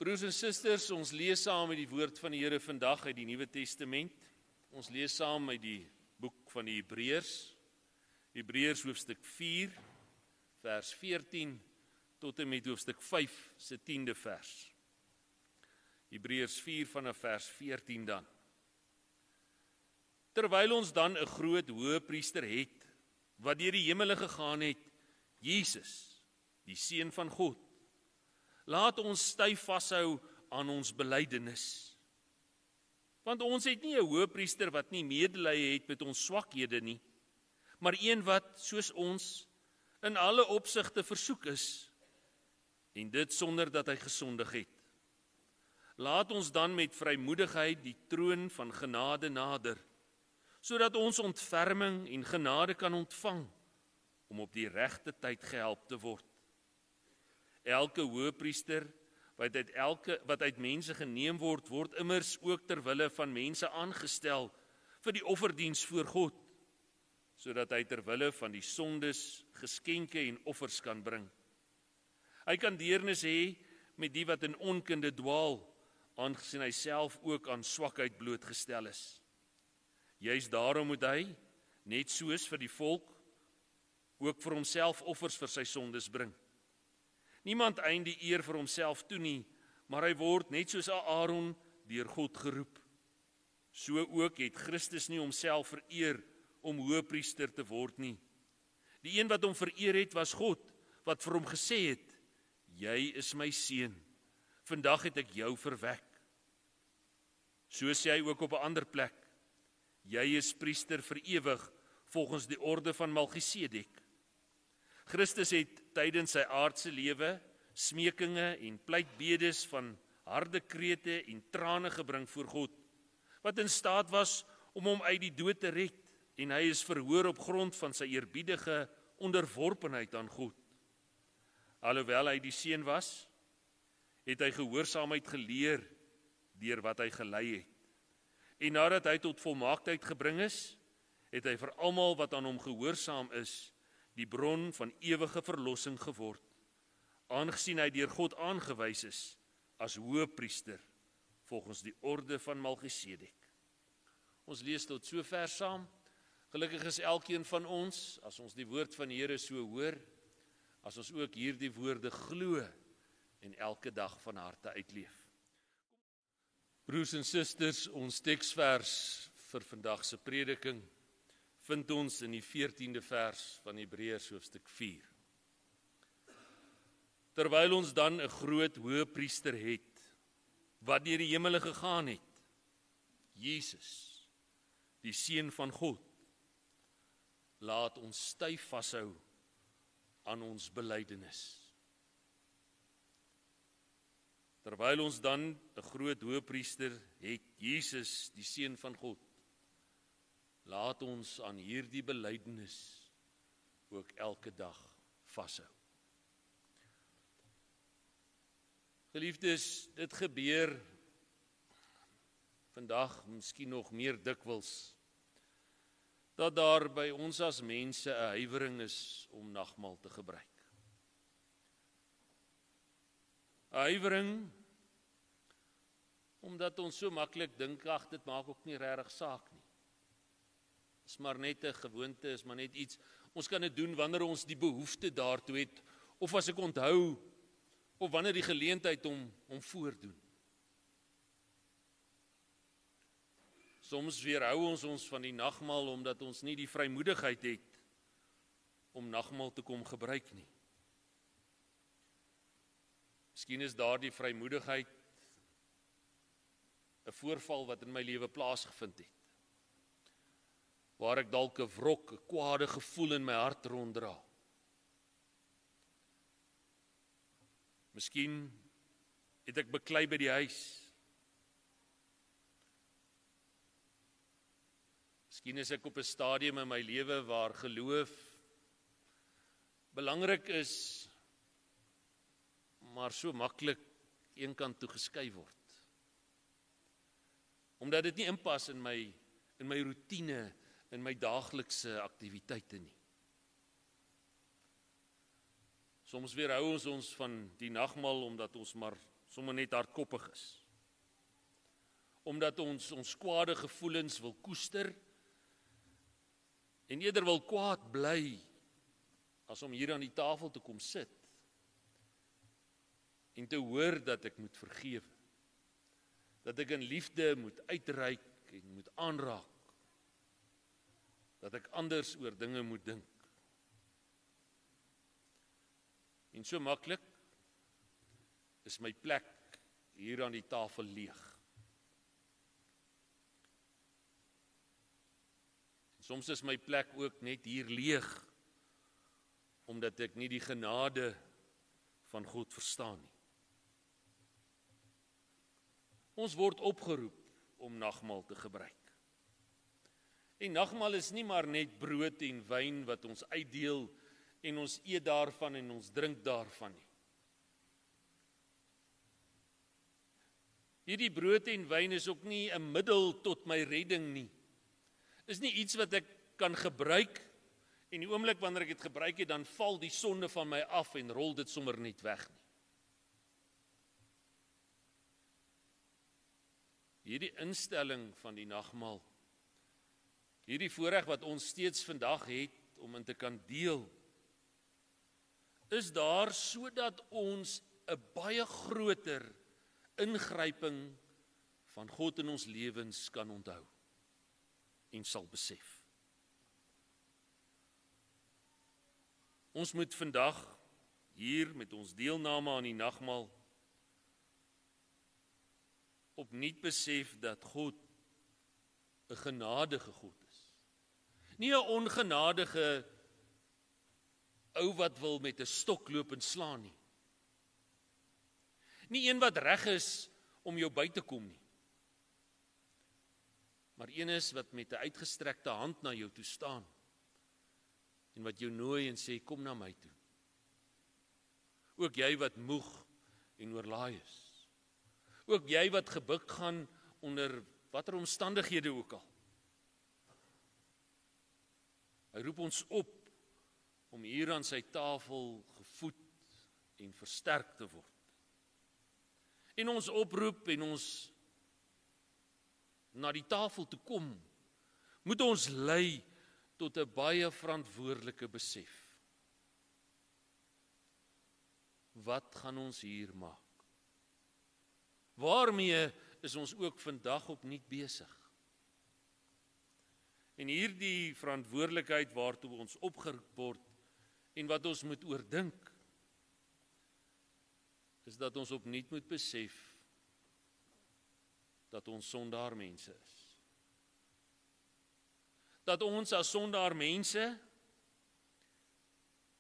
Broers en susters, ons lees saam uit die woord van die Here vandag uit die Nuwe Testament. Ons lees saam uit die boek van die Hebreërs. Hebreërs hoofstuk 4, vers 14 tot en met hoofstuk 5 se 10de vers. Hebreërs 4 vanaf vers 14 dan. Terwyl ons dan 'n groot hoëpriester het, wat deur die hemele gegaan het, Jesus, die Seun van God, laat ons styf vashou aan ons belydenis. Want ons het nie 'n hoëpriester wat nie medelee het met ons swakhede nie, maar een wat, soos ons, in alle opsigte versoek is, en dit sonder dat hy gesondig het. Laat ons dan met vrymoedigheid die troon van genade nader, sodat ons ontferming en genade kan ontvang, om op die regte tyd gehelp te word. Elke hoëpriester wat uit mense geneem word, word immers ook ter wille van mense aangestel vir die offerdiens voor God, sodat hy ter wille van die sondes geskenke en offers kan bring. Hy kan deernis hê met die wat in onkunde dwaal, aangesien hy self ook aan swakheid blootgestel is. Juist daarom moet hy, net soos vir die volk, ook vir homself offers vir sy sondes bring. Niemand eien die eer vir homself toe nie, maar hy word net soos Aaron deur God geroep. So ook het Christus nie homself vereer om hoëpriester te word nie. Die een wat hom vereer het was God, wat vir hom gesê het, jy is my seun, vandag het ek jou verwek. So sê hy ook op 'n ander plek, jy is priester vir ewig, volgens die orde van Melchisedek. Christus het tydens sy aardse lewe smekinge en pleitbedes van harde krete en trane gebring voor God, wat in staat was om hom uit die dood te red, en hy is verhoor op grond van sy eerbiedige onderworpenheid aan God. Alhoewel hy die seun was, het hy gehoorsaamheid geleer deur wat hy gelei het. En nadat hy tot volmaaktheid gebring is, het hy vir almal wat aan hom gehoorsaam is, die bron van ewige verlossing geword, aangesien hy deur God aangewys is as hoëpriester volgens die orde van Melchisedek. Ons lees tot sover saam. Gelukkig is elkeen van ons, as ons die woord van die Here so hoor, as ons ook hierdie woorde glo en elke dag van harte uitleef. Broers en susters, ons teksvers vir vandag se prediking vind ons in die 14de vers van Hebreërs hoofstuk 4. Terwyl ons dan 'n groot hoëpriester het, wat deur die hemele gegaan het, Jesus, die Seun van God, laat ons styf vashou aan ons belydenis. Terwyl ons dan 'n groot hoëpriester het, Jesus, die Seun van God, laat ons aan hierdie belydenis ook elke dag vashou. Geliefdes, dit gebeur vandag miskien nog meer dikwels, dat daar by ons as mense 'n huiwering is om nagmaal te gebruik. 'n Huiwering omdat ons so maklik dink, ag, dit maak ook nie regtig saak nie. Is maar net 'n gewoonte, is maar net iets. Ons kan dit doen wanneer ons die behoefte daartoe het, of as ek onthou, of wanneer die geleentheid hom voordoen. Soms weerhou ons van die nagmaal omdat ons nie die vrymoedigheid het om nagmaal te kom gebruik nie. Miskien is daardie vrymoedigheid 'n voorval wat in my lewe plaasgevind het, waar ek dalk 'n wrok, 'n kwade gevoel in my hart ronddra. Miskien het ek beklei by die huis. Miskien is ek op 'n stadium in my lewe waar geloof belangrik is, maar so maklik eenkant toe geskuif word. Omdat dit nie inpas in my roetine, in my daaglikse aktiwiteite nie. Soms weerhou ons van die nagmaal omdat ons maar sommer net hardkoppig is. Omdat ons kwade gevoelens wil koester en eerder wil kwaad bly as om hier aan die tafel te kom sit en te hoor dat ek moet vergewe. Dat ek in liefde moet uitreik en moet aanraak. Dat ek anders oor dinge moet dink. En so maklik is my plek hier aan die tafel leeg. En soms is my plek ook net hier leeg, omdat ek nie die genade van God verstaan nie. Ons word opgeroep om nagmaal te gebruik. En nagmaal is nie maar net brood en wyn wat ons uitdeel en ons eet daarvan en ons drink daarvan nie. Hierdie brood en wyn is ook nie 'n middel tot my redding nie. Is nie iets wat ek kan gebruik en die oomblik wanneer ek dit gebruik het, dan val die sonde van my af en rol dit sommer net weg nie. Hierdie instelling van die nagmaal, hierdie voorreg wat ons steeds vandag het om in te kan deel, is daar sodat ons 'n baie groter ingryping van God in ons lewens kan onthou en sal besef. Ons moet vandag hier met ons deelname aan die nagmaal opnuut besef dat God 'n genadige God is. Nie 'n ongenadige ou wat wil met 'n stok loop en slaan nie. Nie een wat reg is om jou by te kom nie. Maar een is wat met 'n uitgestrekte hand na jou toe staan en wat jou nooi en sê, kom na my toe. Ook jy wat moeg en oorlaai is. Ook jy wat gebuk gaan onder watter omstandighede ook al. Hy roep ons op om hier aan sy tafel gevoed en versterk te word. En ons oproep en ons na die tafel toe kom, moet ons lei tot 'n baie verantwoordelike besef. Wat gaan ons hier maak? Waarmee is ons ook vandag opnuut besig? En hierdie verantwoordelikheid waartoe ons opgeroep word en wat ons moet oordink, is dat ons opnuut moet besef dat ons sondaar mense is. Dat ons as sondaar mense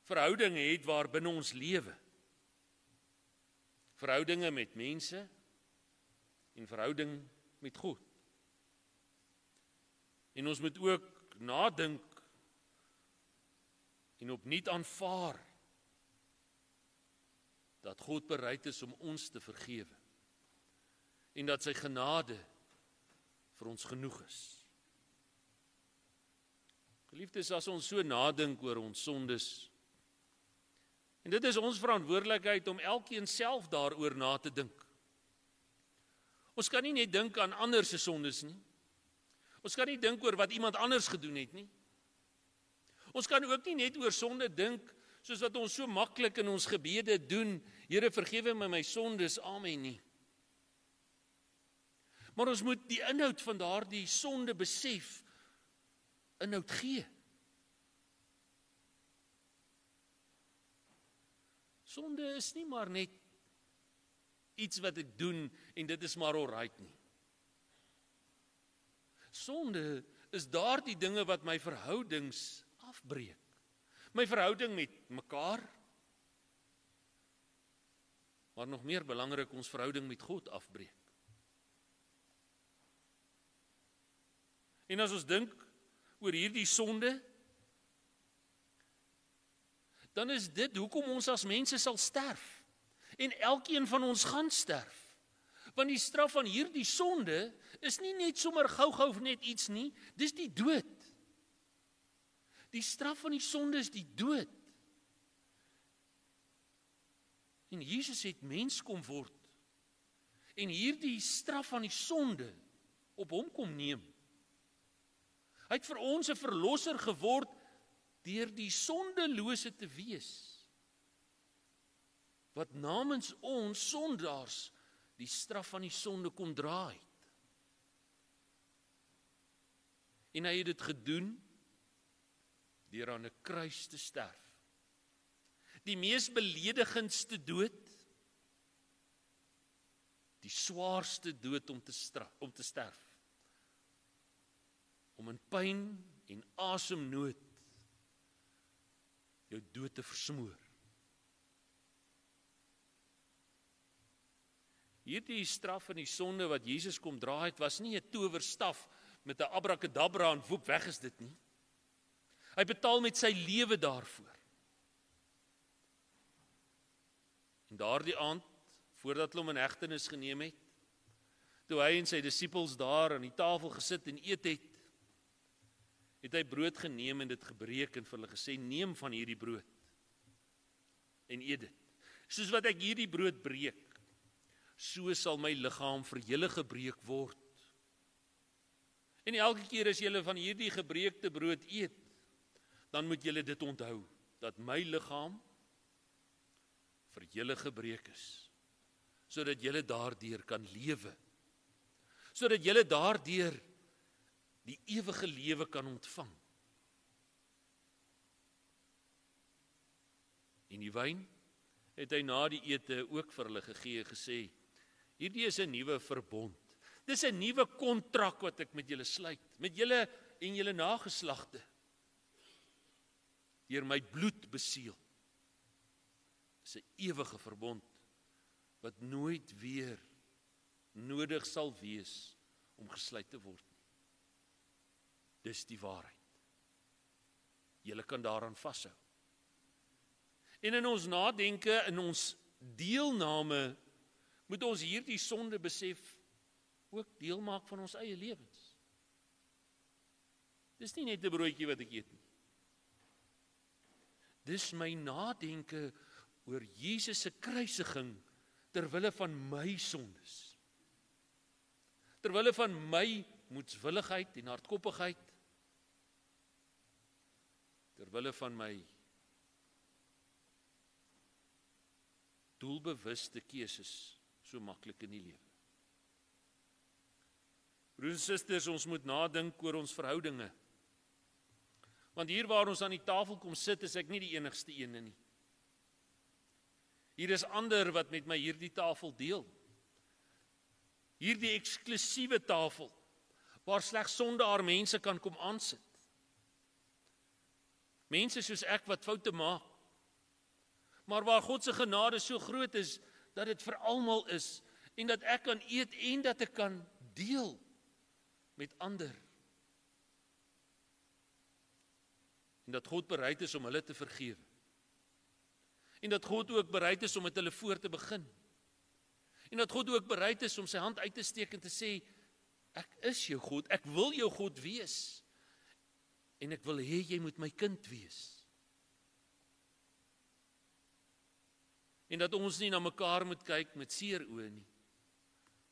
verhoudinge het waarbinne ons lewe. Verhoudinge met mense en verhouding met God. En ons moet ook nadink en opnuut aanvaar dat God bereid is om ons te vergewe en dat sy genade vir ons genoeg is. Geliefdes, as ons so nadink oor ons sondes, en dit is ons verantwoordelikheid om elkeen self daaroor na te dink. Ons kan nie net dink aan ander se sondes nie. Ons kan nie dink oor wat iemand anders gedoen het nie. Ons kan ook nie net oor sonde dink soos wat ons so maklik in ons gebede doen, Here vergewe my sondes, amen nie. Maar ons moet die inhoud van daardie sonde besef, inhoud gee. Sonde is nie maar net iets wat ek doen en dit is maar alright nie. Sonde is daardie dinge wat my verhoudings afbreek. My verhouding met mekaar, maar nog meer belangrik, ons verhouding met God afbreek. En as ons dink oor hierdie sonde, dan is dit hoekom ons as mense sal sterf. En elkeen van ons gaan sterf. Want die straf van hierdie sonde is nie net sommer gou-gou net iets nie, dis die dood. Die straf van die sonde is die dood. En Jesus het mens kom word en hierdie straf van die sonde op hom kom neem. Hy het vir ons 'n verlosser geword deur die sondelose te wees, wat namens ons sondaars die straf van die sonde kom dra het. En hy het dit gedoen deur aan 'n kruis te sterf. Die mees beledigendste dood, die swaarste dood om te sterf. Om in pyn en asemnood jou dood te versmoor. Hierdie straf van die sonde wat Jesus kom dra het, was nie 'n towerstaf met 'n abrakadabra en woep, weg is dit nie. Hy betaal met sy lewe daarvoor. En daardie aand, voordat hulle hom in hegtenis geneem het, toe hy en sy disippels daar aan die tafel gesit en eet het hy brood geneem en dit gebreek en vir hulle gesê, neem van hierdie brood en eet dit. Soos wat ek hierdie brood breek, so sal my liggaam vir julle gebreek word. En elke keer as julle van hierdie gebreekte brood eet, dan moet julle dit onthou, dat my liggaam vir julle gebreek is, sodat julle daardeur kan lewe, sodat julle daardeur die ewige lewe kan ontvang. En die wyn het hy na die ete ook vir hulle gegee, gesê, hierdie is 'n nuwe verbond. Dis 'n nuwe kontrak wat ek met julle sluit, met julle en julle nageslagte, deur my bloed beseël. Dis 'n ewige verbond wat nooit weer nodig sal wees om gesluit te word. Dis die waarheid. Julle kan daaraan vashou. En in ons nadenke, in ons deelname, moet ons hierdie sonde besef ook deel maak van ons eie lewens. Dis nie net 'n broodjie wat ek eet nie. Dis my nadenke oor Jesus se kruisiging terwille van my sondes. Terwille van my moedswilligheid en hardkoppigheid. Terwille van my doelbewuste keuses so maklik in die lewe. Broers en susters, ons moet nadink oor ons verhoudinge. Want hier waar ons aan die tafel kom sit, is ek nie die enigste ene nie. Hier is ander wat met my hierdie tafel deel. Hierdie eksklusiewe tafel, waar slegs sondaar mense kan kom aansit. Mense soos ek wat foute maak, maar waar God se genade so groot is, dat dit vir almal is, en dat ek kan eet en dat ek kan deel met ander. En dat God bereid is om hulle te vergewe. En dat God ook bereid is om met hulle voor te begin. En dat God ook bereid is om sy hand uit te steek en te sê, ek is jou God, ek wil jou God wees. En ek wil hê jy moet my kind wees. En dat ons nie na mekaar moet kyk met seer oë nie,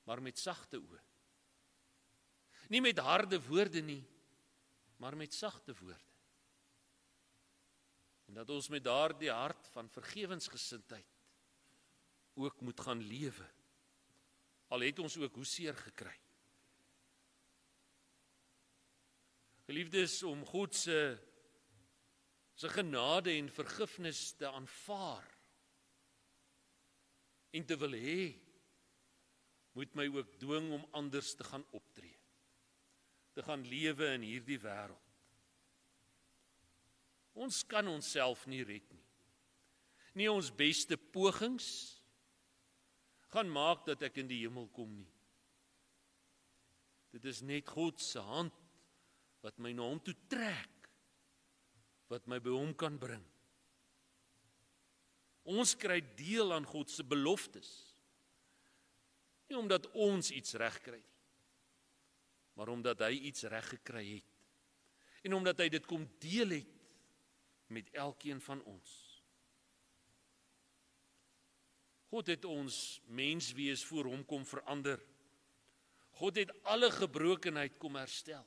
maar met sagte oë. Nie met harde woorde nie, maar met sagte woorde. En dat ons met daardie hart van vergewensgesindheid ook moet gaan lewe. Al het ons ook hoeseer gekry. Geliefdes, om God se genade en vergifnis te aanvaar en te wil hê, moet my ook dwing om anders te gaan optree, te gaan lewe in hierdie wêreld. Ons kan onsself nie red nie. Nie ons beste pogings gaan maak dat ek in die hemel kom nie. Dit is net God se hand wat my na hom toe trek, wat my by hom kan bring. Ons kry deel aan God se beloftes, nie omdat ons iets reg kry nie, maar omdat hy iets reg gekry het, en omdat hy dit kom deel het met elkeen van ons. God het ons menswees voor hom kom verander. God het alle gebrokenheid kom herstel.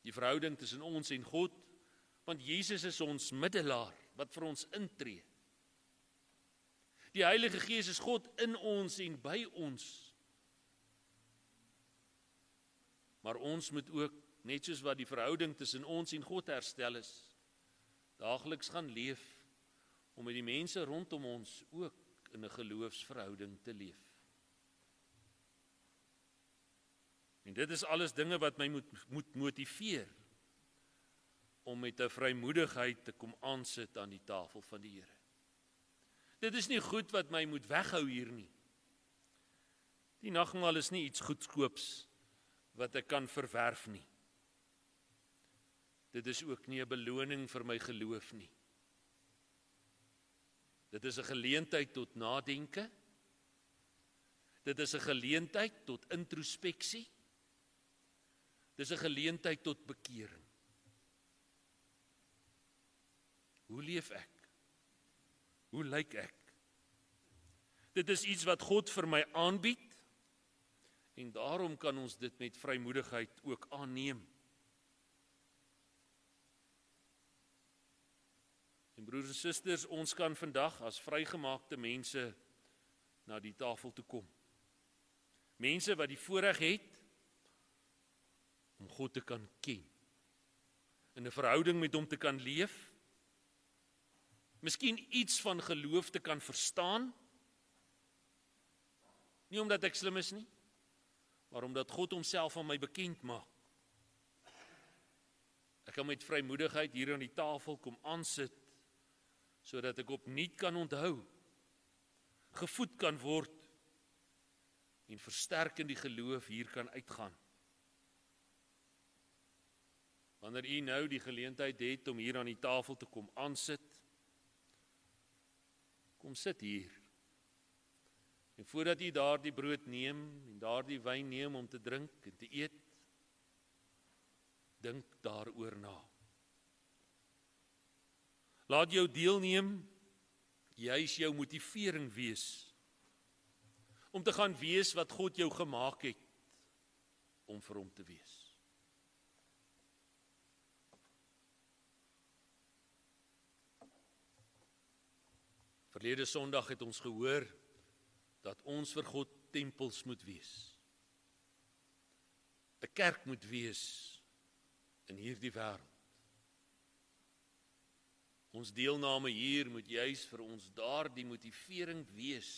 Die verhouding tussen ons en God, want Jesus is ons middelaar wat vir ons intree. Die Heilige Gees is God in ons en by ons. Maar ons moet ook, net soos wat die verhouding tussen ons en God herstel is, daagliks gaan leef om met die mense rondom ons ook in 'n geloofsverhouding te leef. En dit is alles dinge wat my moet motiveer om met 'n vrymoedigheid te kom aansit aan die tafel van die Here. Dit is nie goed wat my moet weghou hier nie. Die nagmaal is nie iets goedkoops wat ek kan verwerf nie. Dit is ook nie 'n beloning vir my geloof nie. Dit is 'n geleentheid tot nadenke. Dit is 'n geleentheid tot introspeksie. Dit is 'n geleentheid tot bekering. Hoe leef ek? Hoe lyk ek? Dit is iets wat God vir my aanbied en daarom kan ons dit met vrymoedigheid ook aanneem. En broers en susters, ons kan vandag as vrygemaakte mense na die tafel toe kom. Mense wat die voorreg het om God te kan ken, in 'n verhouding met hom te kan leef, miskien iets van geloof te kan verstaan, nie omdat ek slim is nie, maar omdat God homself aan my bekend maak. Ek kan met vrymoedigheid hier aan die tafel kom aansit, sodat ek opnuut kan onthou, gevoed kan word, en versterk in die geloof hier kan uitgaan. Wanneer u nou die geleentheid het om hier aan die tafel te kom aansit, kom sit hier. En voordat u daardie brood neem en daardie wyn neem om te drink en te eet, dink daaroor na. Laat jou deelneem, juis jou motivering wees, om te gaan wees wat God jou gemaak het, om vir hom te wees. Verlede Sondag het ons gehoor dat ons vir God tempels moet wees. 'n Kerk moet wees in hierdie wêreld. Ons deelname hier moet juis vir ons daardie motivering wees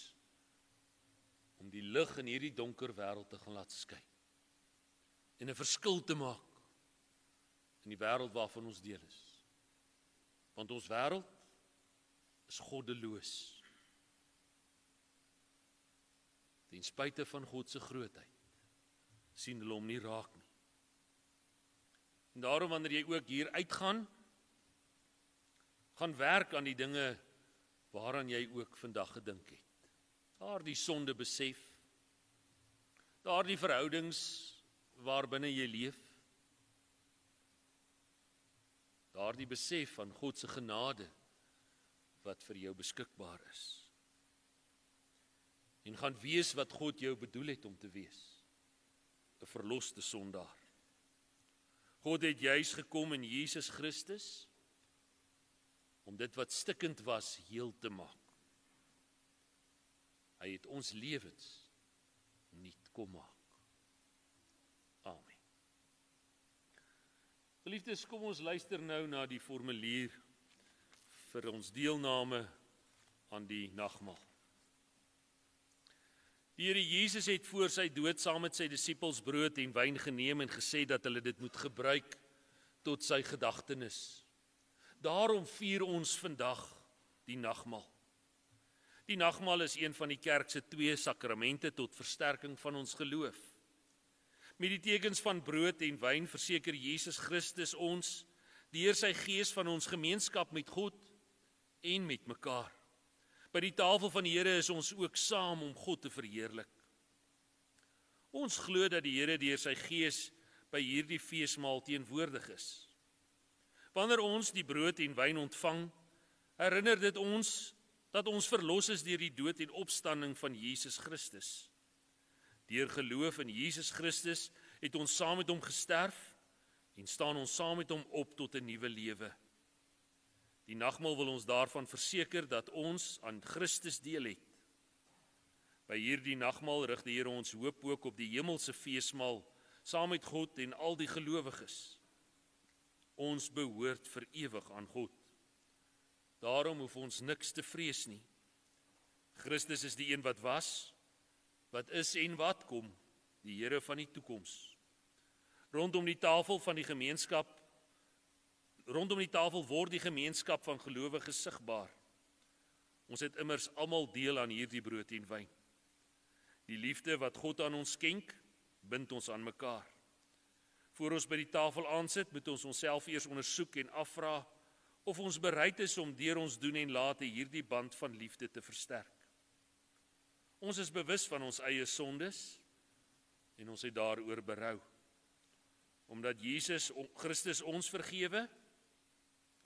om die lig in hierdie donker wêreld te gaan laat skyn en 'n verskil te maak in die wêreld waarvan ons deel is. Want ons wêreld is goddeloos. Ten spyte van God se grootheid sien hulle hom nie raak nie. En daarom wanneer jy ook hier uitgaan, gaan werk aan die dinge waaraan jy ook vandag gedink het. Daardie sonde besef, daardie verhoudings waarbinne jy leef, daardie besef van God se genade wat vir jou beskikbaar is. En gaan wees wat God jou bedoel het om te wees, 'n verloste sondaar. God het juis gekom in Jesus Christus om dit wat stikkend was heel te maak. Hy het ons lewens nuut kom maak. Amen. Geliefdes, kom ons luister nou na die formulier vir ons deelname aan die nagmaal. Die Here Jesus het voor sy dood saam met sy disippels brood en wyn geneem en gesê dat hulle dit moet gebruik tot sy gedagtenis. Daarom vier ons vandag die nagmaal. Die nagmaal is een van die kerk se 2 sakramente tot versterking van ons geloof. Met die tekens van brood en wyn verseker Jesus Christus ons deur sy Gees van ons gemeenskap met God en met mekaar. By die tafel van die Here is ons ook saam om God te verheerlik. Ons glo dat die Here deur sy Gees by hierdie feesmaal teenwoordig is. Wanneer ons die brood en wyn ontvang, herinner dit ons dat ons verlos is deur die dood en opstanding van Jesus Christus. Deur geloof in Jesus Christus het ons saam met hom gesterf en staan ons saam met hom op tot 'n nuwe lewe. Die nagmaal wil ons daarvan verseker dat ons aan Christus deel het. By hierdie nagmaal rig die Here ons hoop ook op die hemelse feesmaal saam met God en al die gelowiges. Ons behoort vir ewig aan God. Daarom hoef ons niks te vrees nie. Christus is die een wat was, wat is en wat kom, die Here van die toekoms. Rondom die tafel word die gemeenskap van gelowiges sigbaar. Ons het immers almal deel aan hierdie brood en wyn. Die liefde wat God aan ons skenk, bind ons aan mekaar. Voor ons by die tafel aansit, moet ons onsself eers ondersoek en afvra of ons bereid is om deur ons doen en late hierdie band van liefde te versterk. Ons is bewus van ons eie sondes en ons het daaroor berou. Omdat Jesus Christus ons vergewe,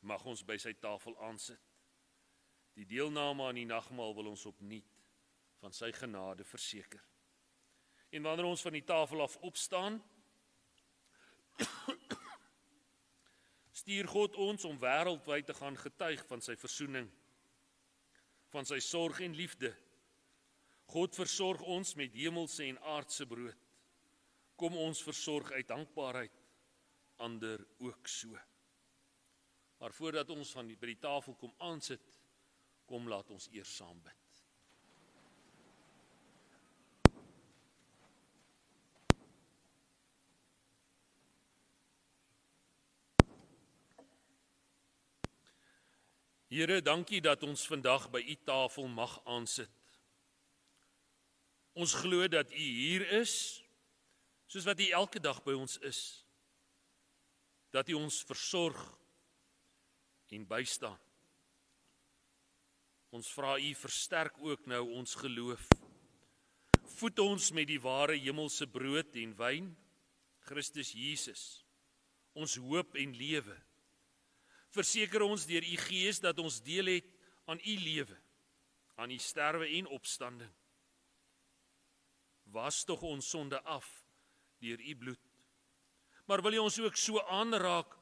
mag ons by sy tafel aansit. Die deelname aan die nagmaal wil ons opnuut van sy genade verseker. En wanneer ons van die tafel af opstaan, stuur God ons om wêreldwyd te gaan getuig van sy versoening, van sy sorg en liefde. God versorg ons met hemelse en aardse brood. Kom ons versorg uit dankbaarheid, ander ook so. Maar voordat ons by die tafel kom aansit, kom laat ons eers saam bid. Here, dankie dat ons vandag by u tafel mag aansit. Ons glo dat u hier is, soos wat u elke dag by ons is. Dat u ons versorg en bystaan. Ons vra u versterk ook nou ons geloof. Voed ons met die ware hemelse brood en wyn, Christus Jesus, ons hoop en lewe. Verseker ons deur u Gees dat ons deel het aan u lewe, aan u sterwe en opstanding. Was tog ons sonde af deur u bloed. Maar wil u ons ook so aanraak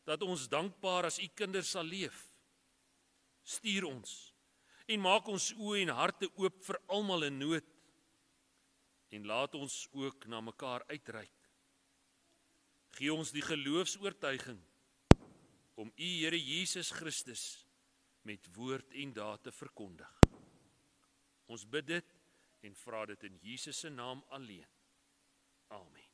dat ons dankbaar as u kinders sal leef. Stuur ons en maak ons oë en harte oop vir almal in nood. En laat ons ook na mekaar uitreik. Gee ons die geloofsoortuiging om u Here Jesus Christus met woord en daad te verkondig. Ons bid dit en vra dit in Jesus se naam alleen. Amen.